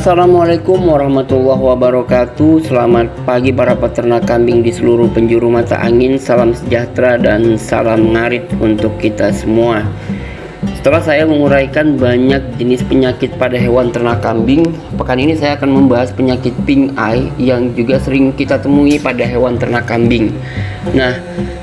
Assalamualaikum warahmatullahi wabarakatuh. Selamat pagi para peternak kambing di seluruh penjuru mata angin. Salam sejahtera dan salam ngarit untuk kita semua. Setelah saya menguraikan banyak jenis penyakit pada hewan ternak kambing, pekan ini saya akan membahas penyakit pink eye yang juga sering kita temui pada hewan ternak kambing. Nah,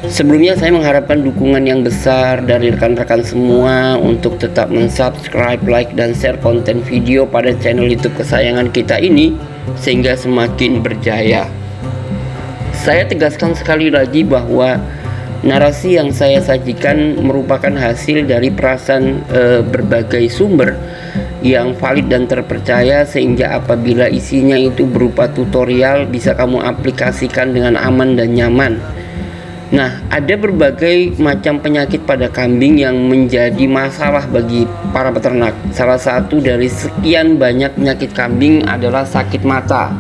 sebelumnya saya mengharapkan dukungan yang besar dari rekan-rekan semua untuk tetap mensubscribe, like, dan share konten video pada channel YouTube kesayangan kita ini sehingga semakin berjaya. Saya tegaskan sekali lagi bahwa narasi yang saya sajikan merupakan hasil dari perasan berbagai sumber yang valid dan terpercaya, sehingga apabila isinya itu berupa tutorial bisa kamu aplikasikan dengan aman dan nyaman. Nah, ada berbagai macam penyakit pada kambing yang menjadi masalah bagi para peternak. Salah satu dari sekian banyak penyakit kambing adalah sakit mata,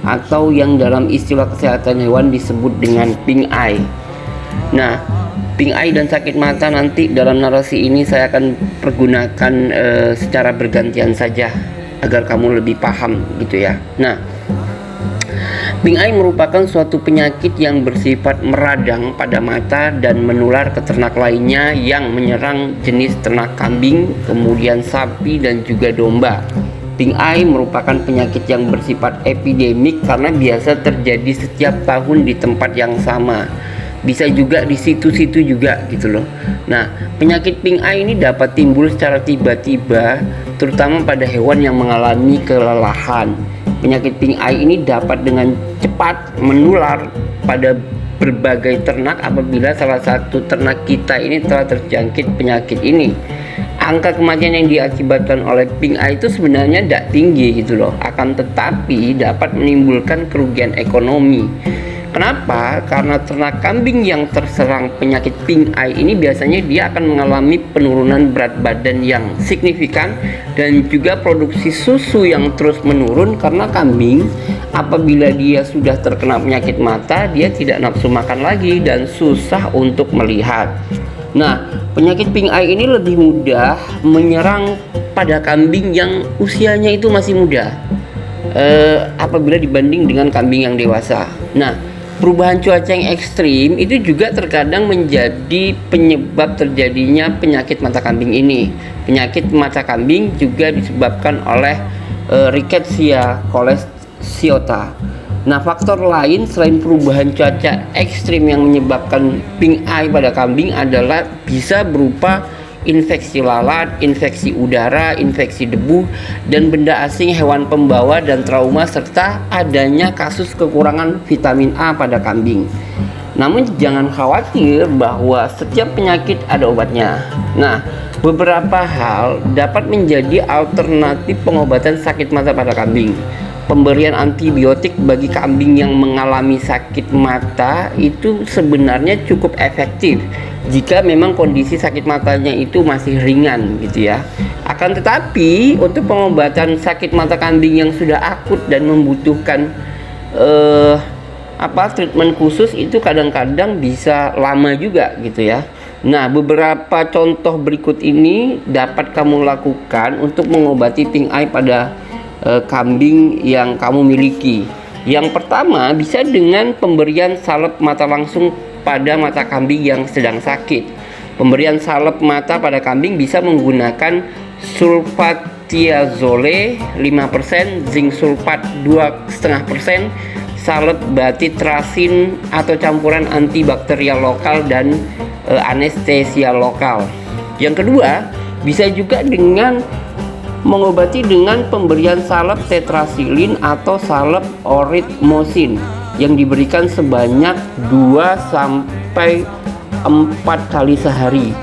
atau yang dalam istilah kesehatan hewan disebut dengan pink eye. Nah, pink eye dan sakit mata nanti dalam narasi ini saya akan pergunakan secara bergantian saja agar kamu lebih paham gitu ya. Nah, pink eye merupakan suatu penyakit yang bersifat meradang pada mata dan menular ke ternak lainnya yang menyerang jenis ternak kambing, kemudian sapi dan juga domba. Pink eye merupakan penyakit yang bersifat epidemik karena biasa terjadi setiap tahun di tempat yang sama. Bisa juga di situ-situ juga gitu loh. Nah, penyakit pink eye ini dapat timbul secara tiba-tiba, terutama pada hewan yang mengalami kelelahan. Penyakit pink eye ini dapat dengan cepat menular pada berbagai ternak apabila salah satu ternak kita ini telah terjangkit penyakit ini. Angka kematian yang diakibatkan oleh pink eye itu sebenarnya tidak tinggi gitu loh, akan tetapi dapat menimbulkan kerugian ekonomi. Kenapa? Karena ternak kambing yang terserang penyakit pink eye ini biasanya dia akan mengalami penurunan berat badan yang signifikan dan juga produksi susu yang terus menurun, karena kambing apabila dia sudah terkena penyakit mata dia tidak nafsu makan lagi dan susah untuk melihat. Nah, penyakit pink eye ini lebih mudah menyerang pada kambing yang usianya itu masih muda apabila dibanding dengan kambing yang dewasa. Nah, perubahan cuaca yang ekstrim itu juga terkadang menjadi penyebab terjadinya penyakit mata kambing ini. Penyakit mata kambing juga disebabkan oleh Rickettsia cholesteata. Nah, faktor lain selain perubahan cuaca ekstrim yang menyebabkan pink eye pada kambing adalah bisa berupa infeksi lalat, infeksi udara, infeksi debu, dan benda asing, hewan pembawa, dan trauma, serta adanya kasus kekurangan vitamin A pada kambing. Namun jangan khawatir bahwa setiap penyakit ada obatnya. Nah, beberapa hal dapat menjadi alternatif pengobatan sakit mata pada kambing. Pemberian antibiotik bagi kambing yang mengalami sakit mata itu sebenarnya cukup efektif jika memang kondisi sakit matanya itu masih ringan gitu ya. Akan tetapi untuk pengobatan sakit mata kambing yang sudah akut dan membutuhkan treatment khusus itu kadang-kadang bisa lama juga gitu ya. Nah, beberapa contoh berikut ini dapat kamu lakukan untuk mengobati pink eye pada kambing yang kamu miliki. Yang pertama, bisa dengan pemberian salep mata langsung pada mata kambing yang sedang sakit. Pemberian salep mata pada kambing bisa menggunakan sulfatiazole 5%, zinc sulfat 2,5%, salep batitrasin atau campuran antibakterial lokal dan anestesia lokal. Yang kedua, bisa juga dengan mengobati dengan pemberian salep tetrasilin atau salep oritmosin yang diberikan sebanyak 2-4 kali sehari.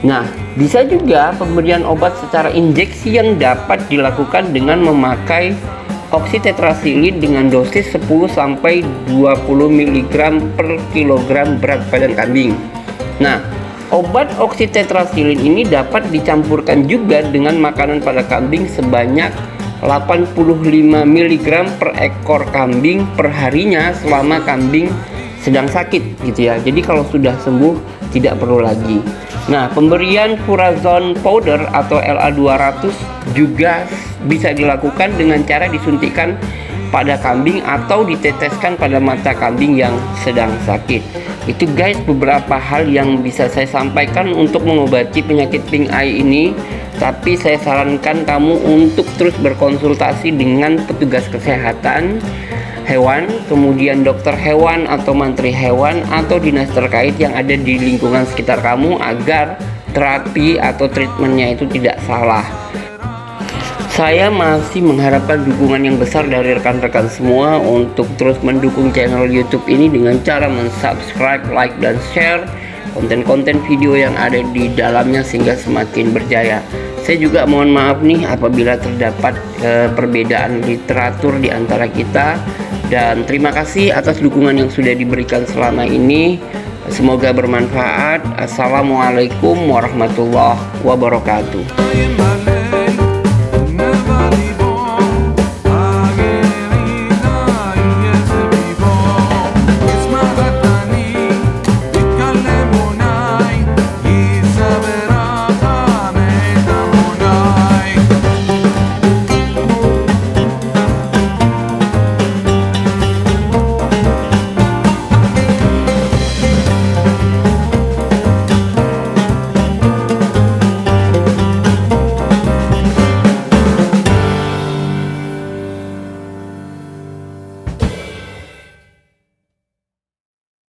Nah, bisa juga pemberian obat secara injeksi yang dapat dilakukan dengan memakai oksitetrasilin dengan dosis 10-20 mg per kilogram berat badan kambing. Nah, obat oksitetrasilin ini dapat dicampurkan juga dengan makanan pada kambing sebanyak 85 mg per ekor kambing per harinya selama kambing sedang sakit gitu ya. Jadi kalau sudah sembuh tidak perlu lagi. Nah, pemberian furazon powder atau LA200 juga Bisa dilakukan dengan cara disuntikkan pada kambing atau diteteskan pada mata kambing yang sedang sakit. Itu guys beberapa hal yang bisa saya sampaikan untuk mengobati penyakit pink eye ini. Tapi saya sarankan kamu untuk terus berkonsultasi dengan petugas kesehatan hewan, kemudian dokter hewan atau mantri hewan atau dinas terkait yang ada di lingkungan sekitar kamu agar terapi atau treatmentnya itu tidak salah. Saya masih mengharapkan dukungan yang besar dari rekan-rekan semua untuk terus mendukung channel YouTube ini dengan cara mensubscribe, like, dan share konten-konten video yang ada di dalamnya sehingga semakin berjaya. Saya juga mohon maaf nih apabila terdapat perbedaan literatur di antara kita, dan terima kasih atas dukungan yang sudah diberikan selama ini. Semoga bermanfaat. Assalamualaikum warahmatullahi wabarakatuh.